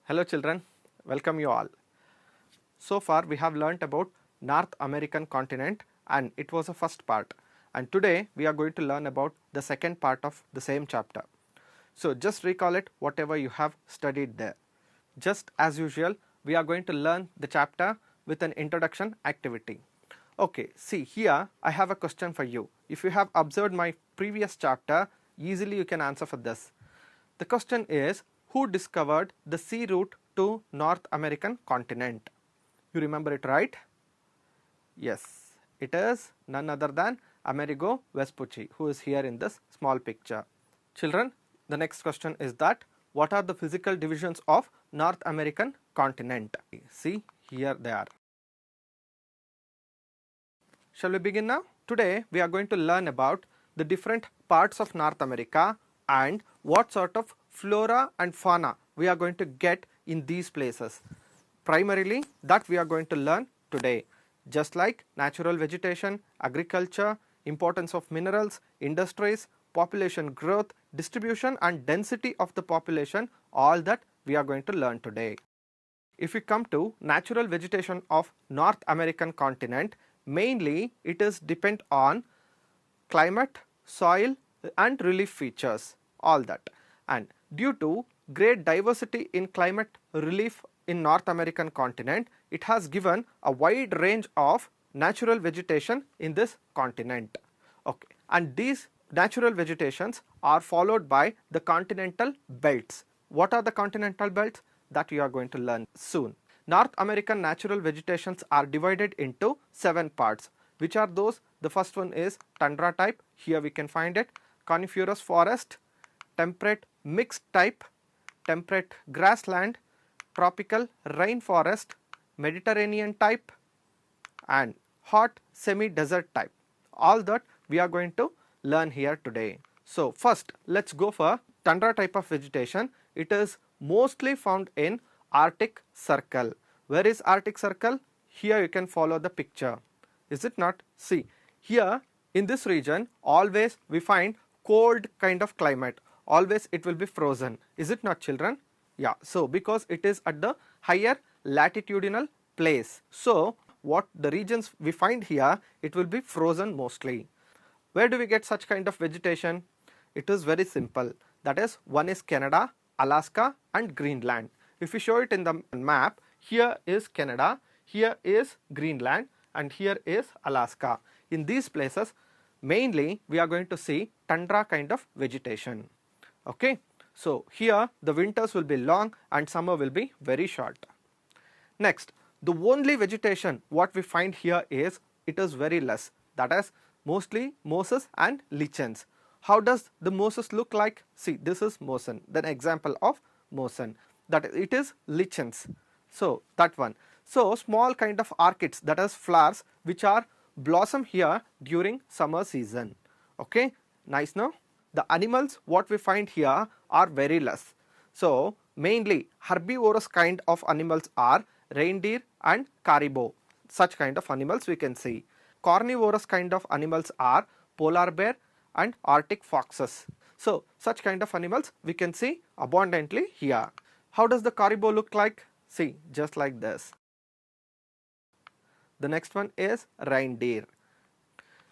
Hello children, welcome you all. So far we have learnt about North American continent and it was the first part, and today we are going to learn about the second part of the same chapter. So just recall it whatever you have studied there. Just as usual, we are going to learn the chapter with an introduction activity. Okay, see here I have a question for you. If you have observed my previous chapter, easily you can answer for this. The question is, who discovered the sea route to North American continent? You remember it, right? Yes, it is none other than Amerigo Vespucci, who is here in this small picture. Children, the next question is that what are the physical divisions of North American continent? See, here they are. Shall we begin now? Today we are going to learn about the different parts of North America and what sort of flora and fauna we are going to get in these places. Primarily that we are going to learn today, just like natural vegetation, agriculture, importance of minerals, industries, population growth, distribution and density of the population, all that we are going to learn today. If we come to natural vegetation of North American continent, mainly it is depend on climate, soil and relief features, all that. And due to great diversity in climate relief in North American continent, it has given a wide range of natural vegetation in this continent. Okay, and these natural vegetations are followed by the continental belts. What are the continental belts? That you are going to learn soon. North American natural vegetations are divided into 7 parts. Which are those? The first one is tundra type. Here we can find it. Coniferous forest, temperate mixed type, temperate grassland, tropical rainforest, Mediterranean type and hot semi-desert type. All that we are going to learn here today. So first let's go for tundra type of vegetation. It is mostly found in Arctic Circle. Where is Arctic Circle? Here you can follow the picture. Is it not? See, here in this region always we find cold kind of climate. Always it will be frozen. Is it not, children? Yeah, so because it is at the higher latitudinal place. So what the regions we find here, it will be frozen mostly. Where do we get such kind of vegetation? It is very simple. That is, one is Canada, Alaska and Greenland. If we show it in the map, here is Canada, here is Greenland and here is Alaska. In these places mainly we are going to see tundra kind of vegetation. Okay, so here the winters will be long and summer will be very short. Next, the only vegetation what we find here is, it is very less, that is mostly mosses and lichens. How does the mosses look like? See, this is mosen, then example of mosen, that is, it is lichens. So that one. So small kind of orchids, that is flowers which are blossom here during summer season. Okay, nice now. The animals what we find here are very less. So mainly herbivorous kind of animals are reindeer and caribou. Such kind of animals we can see. Carnivorous kind of animals are polar bear and Arctic foxes. So such kind of animals we can see abundantly here. How does the caribou look like? See, just like this. The next one is reindeer.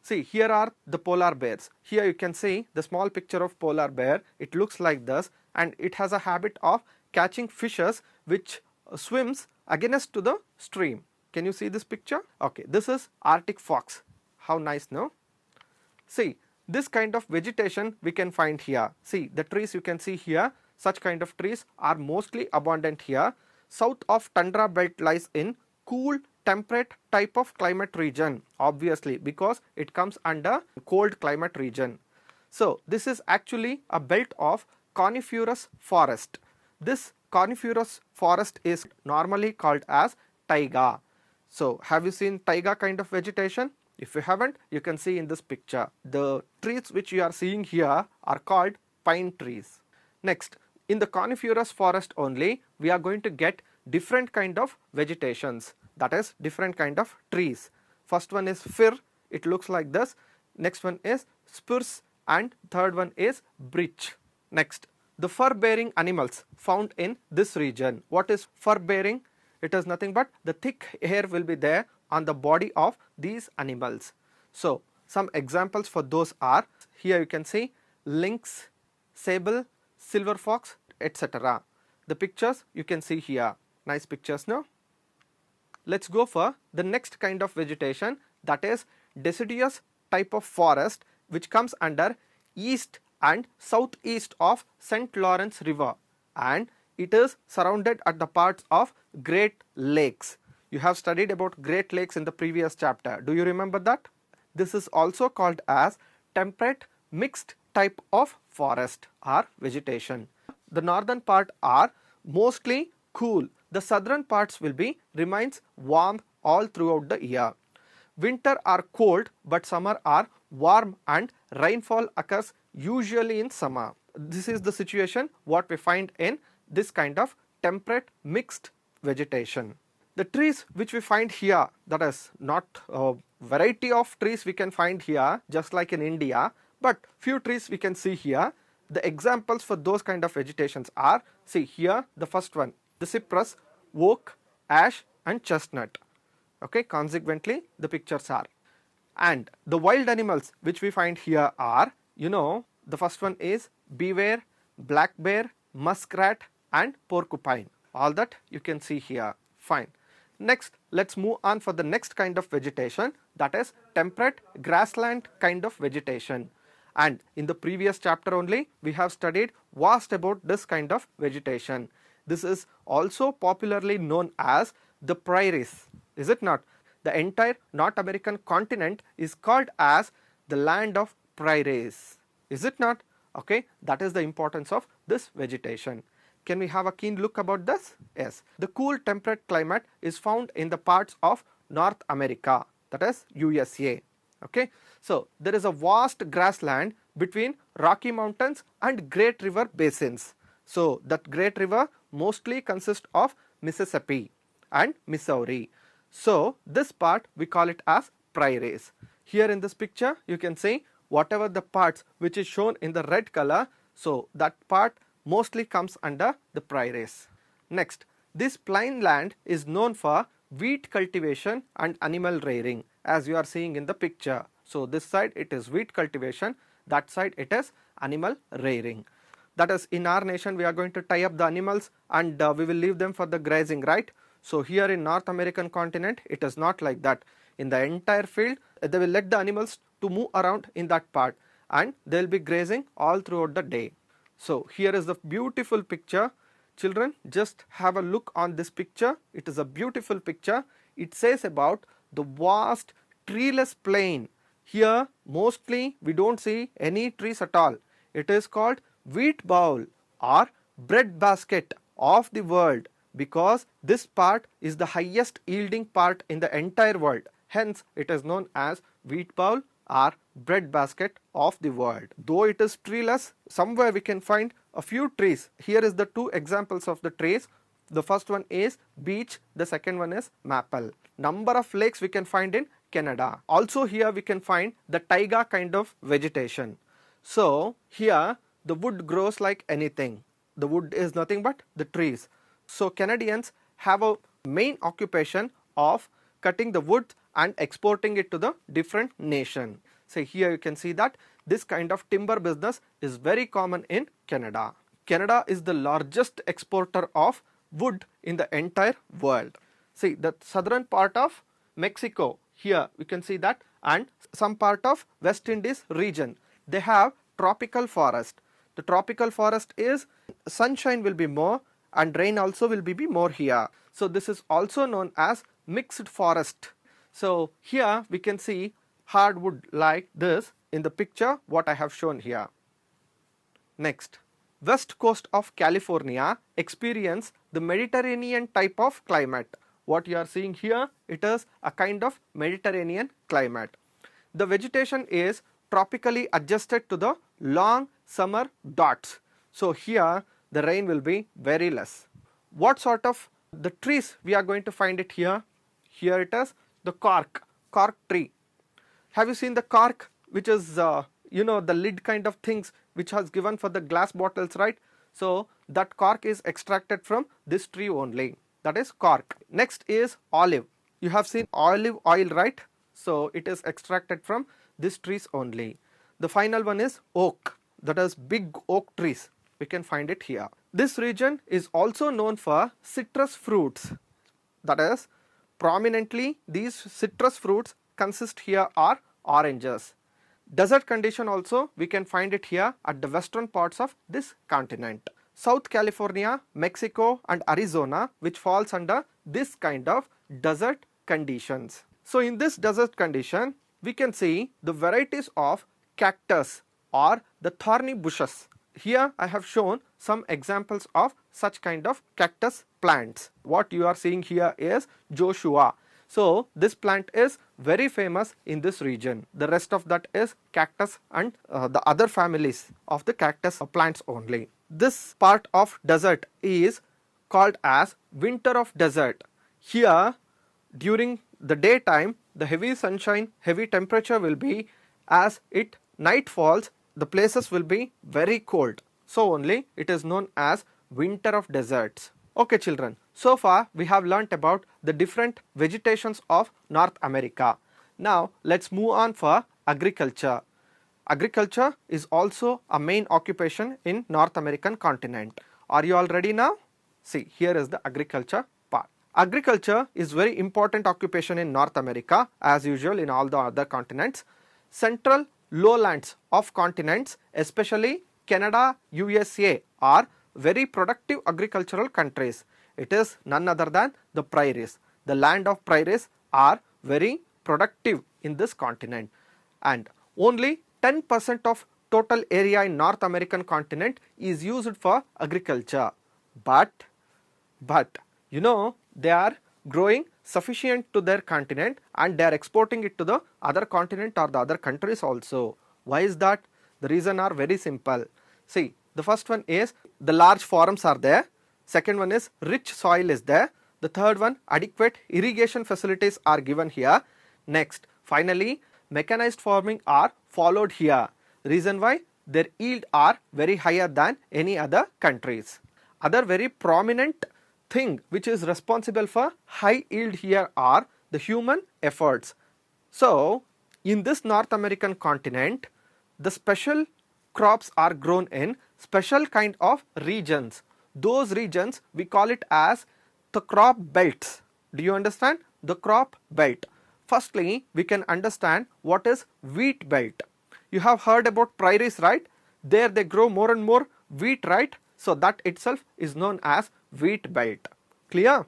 See, here are the polar bears. Here you can see the small picture of polar bear. It looks like this and it has a habit of catching fishes which swims against to the stream. Can you see this picture? Okay, this is Arctic fox. How nice, no? See, this kind of vegetation we can find here. See, the trees you can see here, such kind of trees are mostly abundant here. South of tundra belt lies in cool temperate type of climate region, obviously because it comes under cold climate region. So this is actually a belt of coniferous forest. This coniferous forest is normally called as taiga. So have you seen taiga kind of vegetation? If you haven't, you can see in this picture. The trees which you are seeing here are called pine trees. Next, in the coniferous forest only, we are going to get different kind of vegetations, that is different kind of trees. First one is fir, it looks like this. Next one is spruce and third one is birch. Next, the fur-bearing animals found in this region. What is fur-bearing? It is nothing but the thick hair will be there on the body of these animals. So some examples for those are, here you can see lynx, sable, silver fox, etc. The pictures you can see here. Nice pictures, no? Let's go for the next kind of vegetation, that is deciduous type of forest which comes under east and southeast of St. Lawrence River, and it is surrounded at the parts of Great Lakes. You have studied about Great Lakes in the previous chapter. Do you remember that? This is also called as temperate mixed type of forest or vegetation. The northern part are mostly cool. The southern parts will be remains warm all throughout the year. Winter are cold, but summer are warm and rainfall occurs usually in summer. This is the situation what we find in this kind of temperate mixed vegetation. The trees which we find here, that is not a variety of trees we can find here just like in India, but few trees we can see here. The examples for those kind of vegetations are, see here the first one, the cypress, oak, ash and chestnut. Okay, consequently the pictures are. And the wild animals which we find here are, the first one is beaver, black bear, muskrat and porcupine. All that you can see here. Fine. Next, let's move on for the next kind of vegetation, that is temperate grassland kind of vegetation. And in the previous chapter only we have studied vast about this kind of vegetation. This is also popularly known as the prairies, is it not? The entire North American continent is called as the land of prairies, is it not? Okay, that is the importance of this vegetation. Can we have a keen look about this? Yes. The cool temperate climate is found in the parts of North America, that is USA. Okay, so there is a vast grassland between Rocky Mountains and Great River basins. So that Great River mostly consists of Mississippi and Missouri. So this part we call it as prairies. Here in this picture you can see whatever the parts which is shown in the red color, so that part mostly comes under the prairies. Next, this plain land is known for wheat cultivation and animal rearing, as you are seeing in the picture. So this side it is wheat cultivation, that side it is animal rearing. That is, in our nation we are going to tie up the animals and we will leave them for the grazing, right? So here in North American continent it is not like that. In the entire field they will let the animals to move around in that part and they will be grazing all throughout the day. So here is the beautiful picture. Children, just have a look on this picture. It is a beautiful picture. It says about the vast treeless plain. Here mostly we don't see any trees at all. It is called wheat bowl or bread basket of the world, because this part is the highest yielding part in the entire world. Hence it is known as wheat bowl or bread basket of the world. Though it is treeless, somewhere we can find a few trees. Here is the two examples of the trees. The first one is beech, the second one is maple. Number of lakes we can find in Canada. Also here we can find the taiga kind of vegetation. So here the wood grows like anything. The wood is nothing but the trees. So Canadians have a main occupation of cutting the wood and exporting it to the different nation. So here you can see that this kind of timber business is very common in Canada. Canada is the largest exporter of wood in the entire world. See, the southern part of Mexico, here we can see that, and some part of West Indies region, they have tropical forest. The tropical forest is sunshine will be more and rain also will be more here. So this is also known as mixed forest. So here we can see hardwood like this in the picture what I have shown here. Next, west coast of California experience the Mediterranean type of climate. What you are seeing here, it is a kind of Mediterranean climate. The vegetation is tropically adjusted to the long summer dots. So here the rain will be very less. What sort of the trees we are going to find it here? Here it is the cork tree. Have you seen the cork, which is the lid kind of things which has given for the glass bottles, right? So that cork is extracted from this tree only, that is cork. Next is olive. You have seen olive oil, right? So it is extracted from these trees only. The final one is oak, that is big oak trees. We can find it here. This region is also known for citrus fruits, that is prominently these citrus fruits consist here are oranges. Desert condition also we can find it here at the western parts of this continent. South California, Mexico and Arizona, which falls under this kind of desert conditions. So in this desert condition we can see the varieties of cactus or the thorny bushes. Here I have shown some examples of such kind of cactus plants. What you are seeing here is Joshua. So this plant is very famous in this region. The rest of that is cactus and the other families of the cactus plants only. This part of desert is called as winter of desert. Here during the daytime the heavy sunshine, heavy temperature will be, as it night falls the places will be very cold. So only it is known as winter of deserts. Okay children, so far we have learnt about the different vegetations of North America. Now let's move on for agriculture. Agriculture is also a main occupation in North American continent. Are you all ready now? See, here is the agriculture part. Agriculture is very important occupation in North America, as usual in all the other continents. Central lowlands of continents, especially Canada, USA, are very productive agricultural countries. It is none other than the prairies. The land of prairies are very productive in this continent, and only 10% of total area in North American continent is used for agriculture. But you know, they are growing sufficient to their continent and they are exporting it to the other continent or the other countries also. Why is that? The reason are very simple. See, the first one is the large farms are there. Second one is rich soil is there. The third one, adequate irrigation facilities are given here. Next, finally, mechanized farming are followed here. Reason why? Their yield are very higher than any other countries. Other very prominent thing which is responsible for high yield here are the human efforts. So in this North American continent, the special crops are grown in special kind of regions. Those regions we call it as the crop belts. Do you understand? The crop belt. Firstly, we can understand what is wheat belt. You have heard about prairies, right? There they grow more and more wheat, right? So that itself is known as wheat belt. Clear?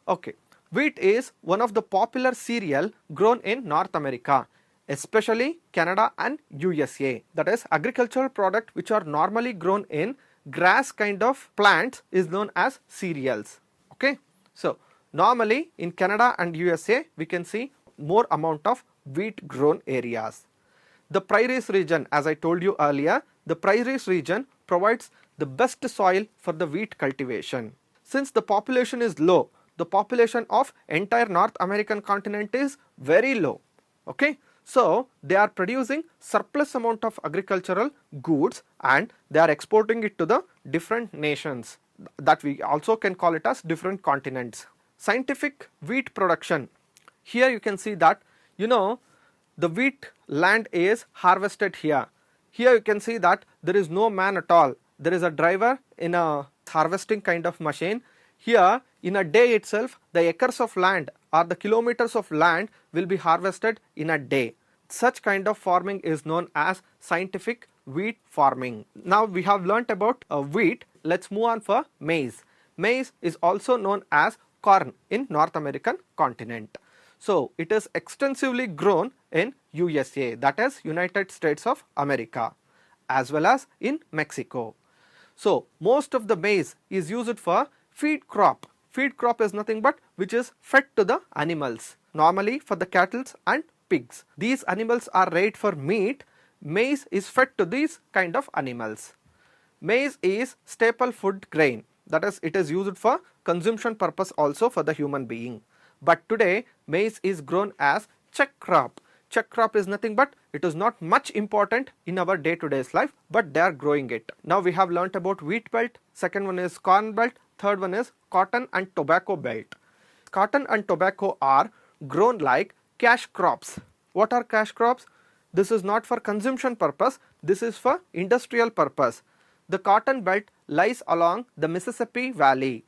Okay. Wheat is one of the popular cereal grown in North America, especially Canada and USA. That is, agricultural product which are normally grown in grass kind of plants is known as cereals. Okay. So normally in Canada and USA we can see more amount of wheat grown areas. The prairies region, as I told you earlier, the prairies region provides the best soil for the wheat cultivation. Since the population is low, the population of entire North American continent is very low. Okay, so they are producing surplus amount of agricultural goods and they are exporting it to the different nations, that we also can call it as different continents. Scientific wheat production. Here you can see that, you know, the wheat land is harvested here. Here you can see that there is no man at all. There is a driver in a harvesting kind of machine. Here in a day itself, the acres of land or the kilometers of land will be harvested in a day. Such kind of farming is known as scientific wheat farming. Now we have learnt about wheat. Let's move on for maize. Maize is also known as corn in North American continent. So it is extensively grown in USA, that is United States of America, as well as in Mexico. So most of the maize is used for feed crop. Feed crop is nothing but which is fed to the animals, normally for the cattle and pigs. These animals are reared for meat. Maize is fed to these kind of animals. Maize is staple food grain, that is it is used for consumption purpose also for the human being. But today maize is grown as check crop. check crop is nothing but it is not much important in our day-to-day life, but they are growing it. Now we have learnt about wheat belt, second one is corn belt, third one is cotton and tobacco belt. Cotton and tobacco are grown like cash crops. What are cash crops? This is not for consumption purpose, this is for industrial purpose. The cotton belt lies along the Mississippi Valley,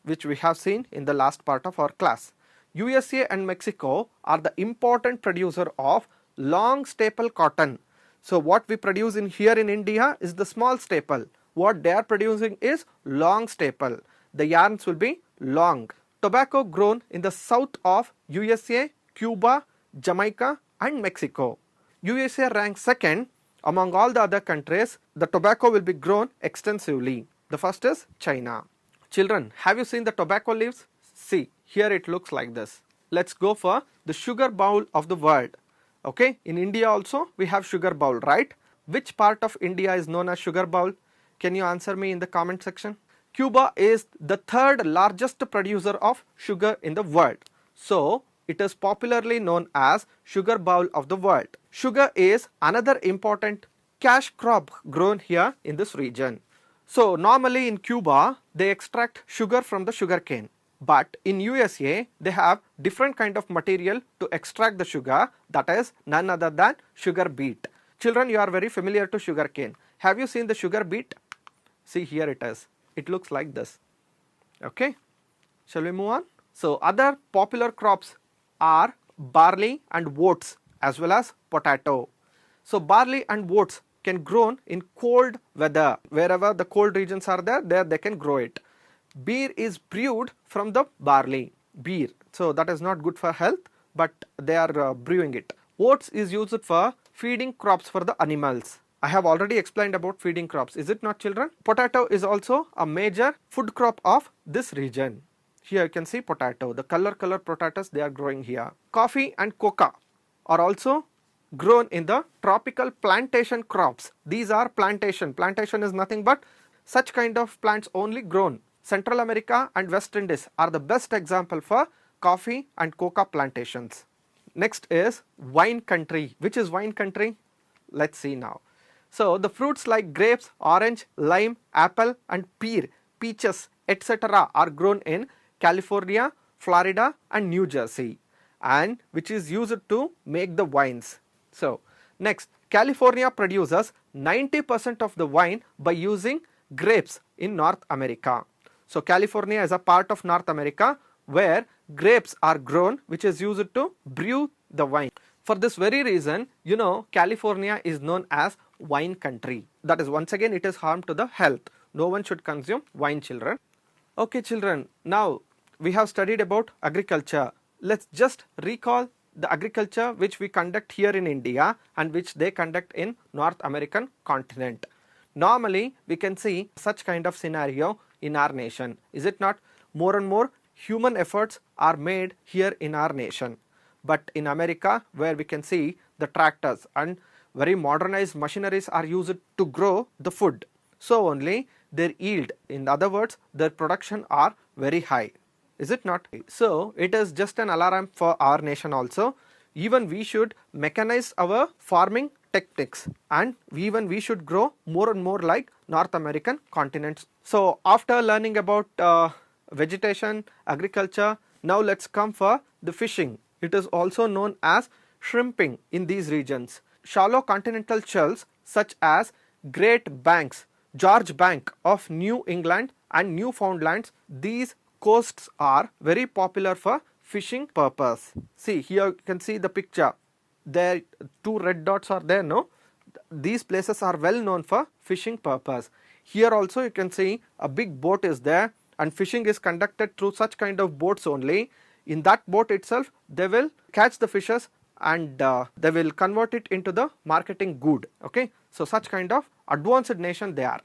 which we have seen in the last part of our class. USA and Mexico are the important producer of long staple cotton. So what we produce in here in India is the small staple. What they are producing is long staple. The yarns will be long. Tobacco grown in the south of USA, Cuba, Jamaica and Mexico. USA ranks second among all the other countries. The tobacco will be grown extensively. The first is China. Children, have you seen the tobacco leaves? See, here it looks like this. Let's go for the sugar bowl of the world. Okay, in India also we have sugar bowl, right? Which part of India is known as sugar bowl? Can you answer me in the comment section? Cuba is the third largest producer of sugar in the world. So, it is popularly known as sugar bowl of the world. Sugar is another important cash crop grown here in this region. So, normally in Cuba, they extract sugar from the sugarcane. But in USA, they have different kind of material to extract the sugar, that is none other than sugar beet. Children, you are very familiar to sugarcane. Have you seen the sugar beet? See, here it is. It looks like this. Okay, shall we move on? So, other popular crops are barley and oats as well as potato. So, barley and oats can grown in cold weather. Wherever the cold regions are there they can grow it. Beer is brewed from the barley. Beer. So, that is not good for health, but they are brewing it. Oats is used for feeding crops for the animals. I have already explained about feeding crops, is it not, children? Potato is also a major food crop of this region. Here you can see potato, the color potatoes they are growing here. Coffee and cocoa are also grown in the tropical plantation crops. These are plantation. Plantation is nothing but such kind of plants only grown. Central America and West Indies are the best example for coffee and cocoa plantations. Next is wine country. Which is wine country? Let's see now. So, the fruits like grapes, orange, lime, apple and pear, peaches, etc. are grown in California, Florida and New Jersey, and which is used to make the wines. So, next, California produces 90% of the wine by using grapes in North America. So, California is a part of North America where grapes are grown, which is used to brew the wine. For this very reason, you know, California is known as wine country. That is, once again, it is harm to the health. No one should consume wine, children. Okay, children, now we have studied about agriculture. Let's just recall the agriculture which we conduct here in India and which they conduct in North American continent. Normally, we can see such kind of scenario in our nation. Is it not? More and more human efforts are made here in our nation. But in America, where we can see the tractors and very modernized machineries are used to grow the food. So only their yield, in other words, their production are very high. Is it not? So it is just an alarm for our nation also. Even we should mechanize our farming techniques, and even we should grow more and more like North American continents. So after learning about vegetation, agriculture, now let's come for the fishing. It is also known as shrimping in these regions. Shallow continental shelves such as Great Banks, George Bank of New England and Newfoundland, these coasts are very popular for fishing purpose. See, here you can see the picture. There two red dots are there, no? These places are well known for fishing purpose. Here also you can see a big boat is there and fishing is conducted through such kind of boats only. In that boat itself, they will catch the fishes and they will convert it into the marketing good. Okay, so such kind of advanced nation they are.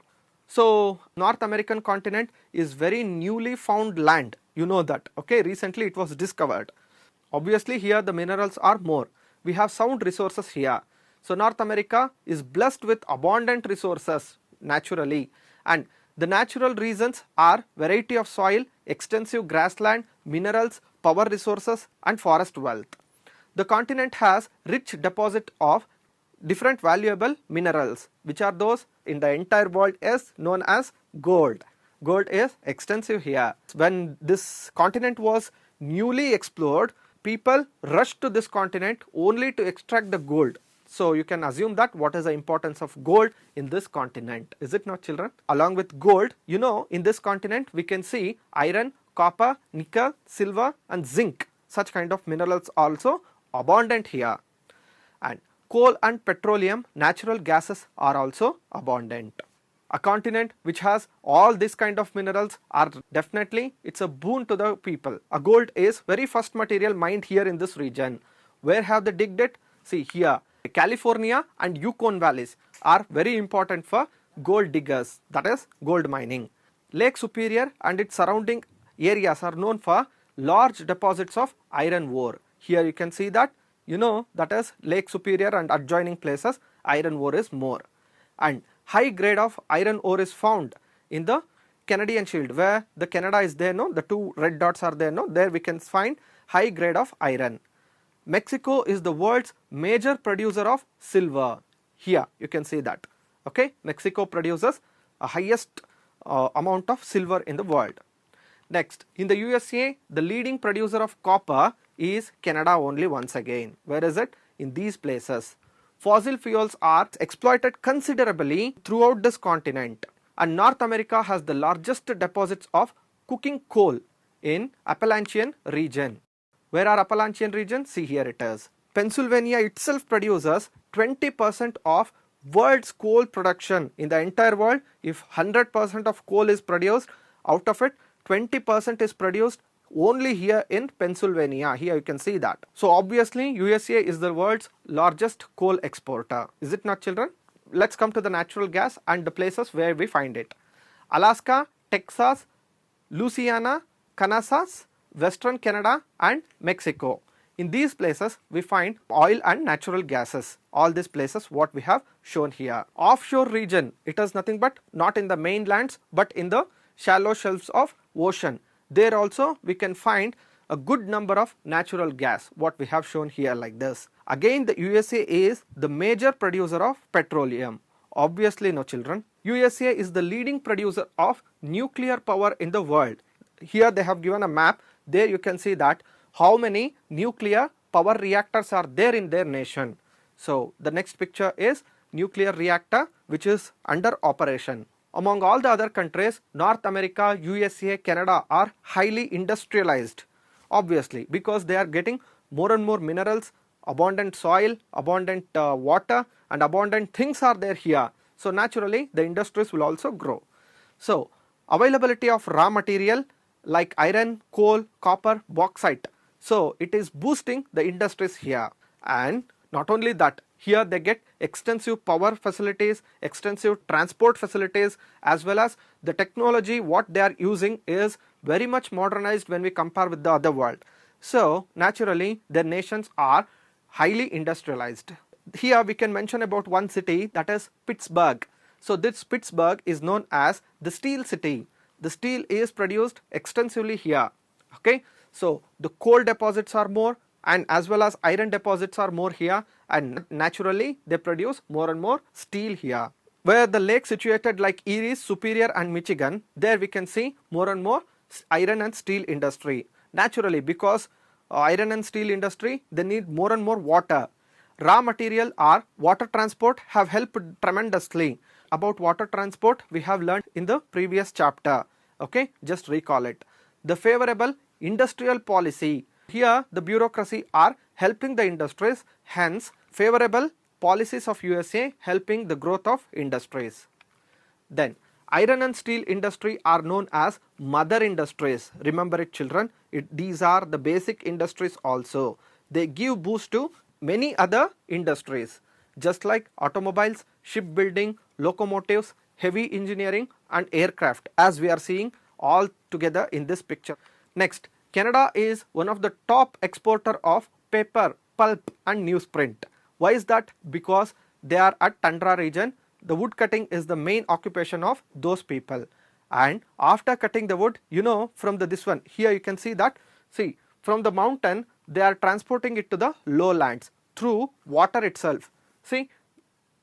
So North American continent is very newly found land. You know that. Okay, recently it was discovered. Obviously here the minerals are more. We have sound resources here. So North America is blessed with abundant resources naturally, and the natural reasons are variety of soil, extensive grassland, minerals, power resources and forest wealth. the continent has rich deposit of different valuable minerals. Which are those? In the entire world is known as gold. Gold is extensive here. When this continent was newly explored, people rushed to this continent only to extract the gold. So you can assume that what is the importance of gold in this continent. Is it not, children? Along with gold, you know, in this continent we can see iron, copper, nickel, silver and zinc. Such kind of minerals also abundant here. And coal and petroleum, natural gases are also abundant. A continent which has all this kind of minerals are definitely, it's a boon to the people. A gold is very first material mined here in this region. Where have they digged it? See here, California and Yukon valleys are very important for gold diggers, that is gold mining. Lake Superior and its surrounding areas are known for large deposits of iron ore. Here you can see that, you know, that is Lake Superior and adjoining places iron ore is more. And high grade of iron ore is found in the Canadian Shield, where the Canada is there, no, the two red dots are there, no, there we can find high grade of iron. Mexico is the world's major producer of silver. Here you can see that. Okay, Mexico produces a highest amount of silver in the world. Next, in the USA, the leading producer of copper is Canada only once again. Where is it? In these places. Fossil fuels are exploited considerably throughout this continent, and North America has the largest deposits of cooking coal in Appalachian region. Where are Appalachian region? See here it is. Pennsylvania itself produces 20% of world's coal production. In the entire world, if 100% of coal is produced, out of it 20% is produced only here in Pennsylvania. Here you can see that. So obviously USA is the world's largest coal exporter. Is it not, children? Let's come to the natural gas and the places where we find it. Alaska, Texas, Louisiana, Kansas, Western Canada and Mexico. In these places we find oil and natural gases. All these places what we have shown here. Offshore region, it is nothing but not in the mainlands but in the shallow shelves of ocean. There also we can find a good number of natural gas, what we have shown here like this. Again the USA is the major producer of petroleum. Obviously no, children. USA is the leading producer of nuclear power in the world. Here they have given a map. There you can see that how many nuclear power reactors are there in their nation. So the next picture is nuclear reactor which is under operation. Among all the other countries, North America, USA, Canada are highly industrialized, obviously, because they are getting more and more minerals, abundant soil, abundant water and abundant things are there here. So naturally the industries will also grow. So availability of raw material like iron, coal, copper, bauxite. So it is boosting the industries here. And not only that, here they get extensive power facilities, extensive transport facilities, as well as the technology what they are using is very much modernized when we compare with the other world. So naturally their nations are highly industrialized. Here we can mention about one city, that is Pittsburgh. So this Pittsburgh is known as the steel city. The steel is produced extensively here. Okay, so the coal deposits are more and as well as iron deposits are more here, and naturally they produce more and more steel here. Where the lake situated like Erie, Superior and Michigan, there we can see more and more iron and steel industry. Naturally, because iron and steel industry, they need more and more water. Raw material or water transport have helped tremendously. About water transport we have learned in the previous chapter. Okay, just recall it. The favorable industrial policy. Here the bureaucracy are helping the industries, hence favorable policies of USA helping the growth of industries. Then iron and steel industry are known as mother industries. Remember it, children. These are the basic industries also. They give boost to many other industries, just like automobiles, shipbuilding, locomotives, heavy engineering and aircraft, as we are seeing all together in this picture. Next, Canada is one of the top exporter of paper, pulp and newsprint. Why is that? Because they are at tundra region. The wood cutting is the main occupation of those people. And after cutting the wood, you know, from this one, here you can see that, see, From the mountain, they are transporting it to the lowlands through water itself. See,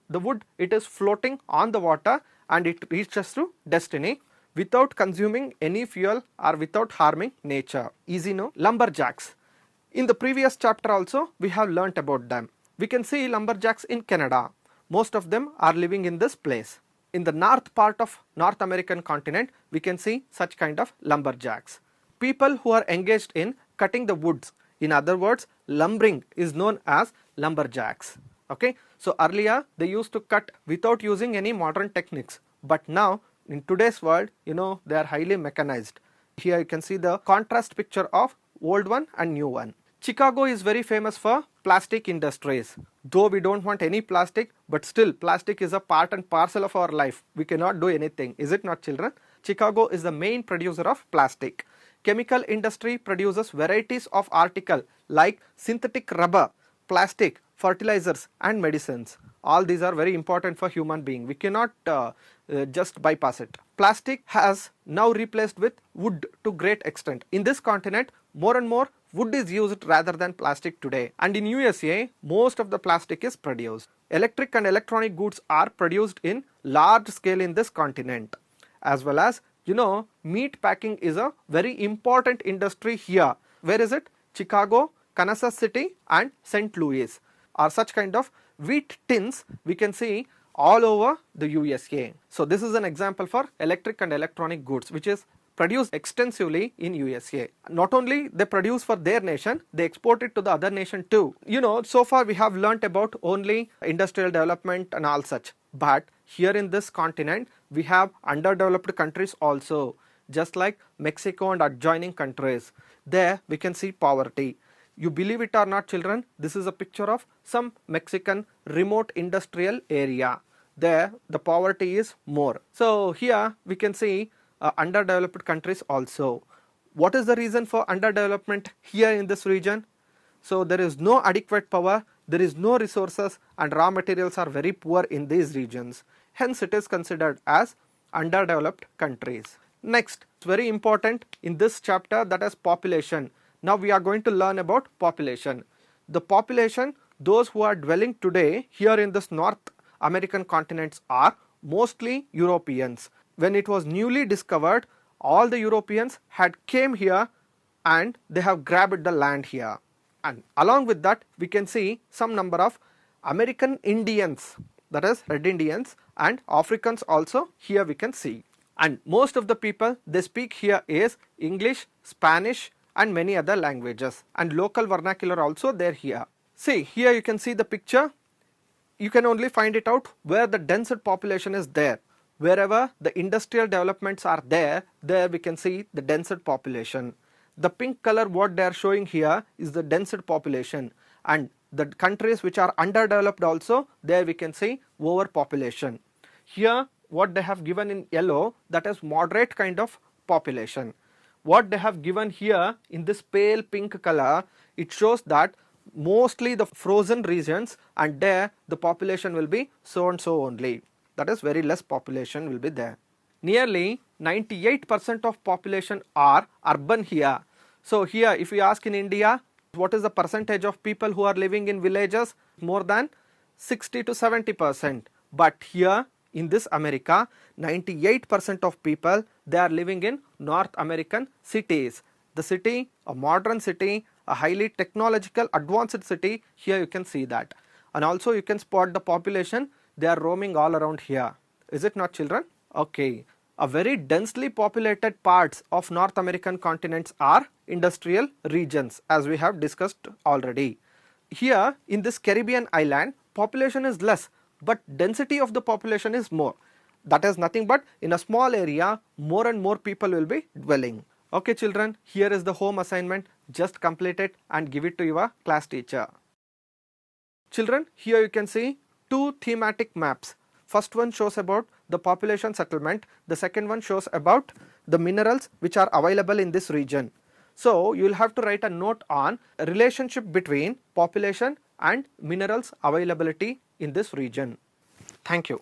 the wood, it is floating on the water and it reaches to destiny without consuming any fuel or without harming nature. Easy, no? Lumberjacks. In the previous chapter also, we have learnt about them. We can see lumberjacks in Canada. Most of them are living in this place. In the north part of North American continent, we can see such kind of lumberjacks. People who are engaged in cutting the woods, in other words, lumbering, is known as lumberjacks. Okay, so earlier they used to cut without using any modern techniques, but now in today's world, they are highly mechanized. Here you can see the contrast picture of old one and new one. Chicago is very famous for plastic industries. Though we don't want any plastic, but still plastic is a part and parcel of our life. We cannot do anything, is it not, children? Chicago is the main producer of plastic. Chemical industry produces varieties of articles like synthetic rubber, plastic, fertilizers and medicines. All these are very important for human being. We cannot just bypass it. Plastic has now replaced with wood to great extent. In this continent, more and more wood is used rather than plastic today. And in USA, most of the plastic is produced. Electric and electronic goods are produced in large scale in this continent. As well as, meat packing is a very important industry here. Where is it? Chicago, Kansas City and St. Louis are such kind of wheat tins we can see all over the USA. So this is an example for electric and electronic goods which is produced extensively in USA. Not only they produce for their nation, they export it to the other nation too. So far we have learnt about only industrial development and all such. But here in this continent, we have underdeveloped countries also, just like Mexico and adjoining countries. There we can see poverty. You believe it or not, children, this is a picture of some Mexican remote industrial area. There the poverty is more. So here we can see underdeveloped countries also. What is the reason for underdevelopment here in this region? So there is no adequate power, there is no resources and raw materials are very poor in these regions. Hence it is considered as underdeveloped countries. Next, it's very important in this chapter, that is population. Now we are going to learn about population. The population, those who are dwelling today here in this North American continents are mostly Europeans. When it was newly discovered, all the Europeans had came here and they have grabbed the land here. And along with that, we can see some number of American Indians, that is Red Indians, and Africans also here we can see. And most of the people they speak here is English, Spanish and many other languages, and local vernacular also there here. See, here you can see the picture. You can only find it out where the densest population is there. Wherever the industrial developments are there we can see the densest population. The pink color what they are showing here is the densest population, and the countries which are underdeveloped also, there we can see overpopulation. Here what they have given in yellow, that is moderate kind of population. What they have given here in this pale pink color, it shows that mostly the frozen regions, and there the population will be so and so only. That is very less population will be there. Nearly 98% of population are urban here. So here if we ask in India, what is the percentage of people who are living in villages? More than 60 to 70%. But here in this America, 98% of people, they are living in North American cities. The city, a modern city, a highly technological advanced city, here you can see that. And also you can spot the population, they are roaming all around here. Is it not, children? Okay. A very densely populated parts of North American continents are industrial regions, as we have discussed already. Here in this Caribbean island, population is less, but density of the population is more. That is nothing but in a small area, more and more people will be dwelling. Okay children, here is the home assignment. Just complete it and give it to your class teacher. Children, here you can see two thematic maps. First one shows about the population settlement. The second one shows about the minerals which are available in this region. So you will have to write a note on a relationship between population and minerals availability in this region. Thank you.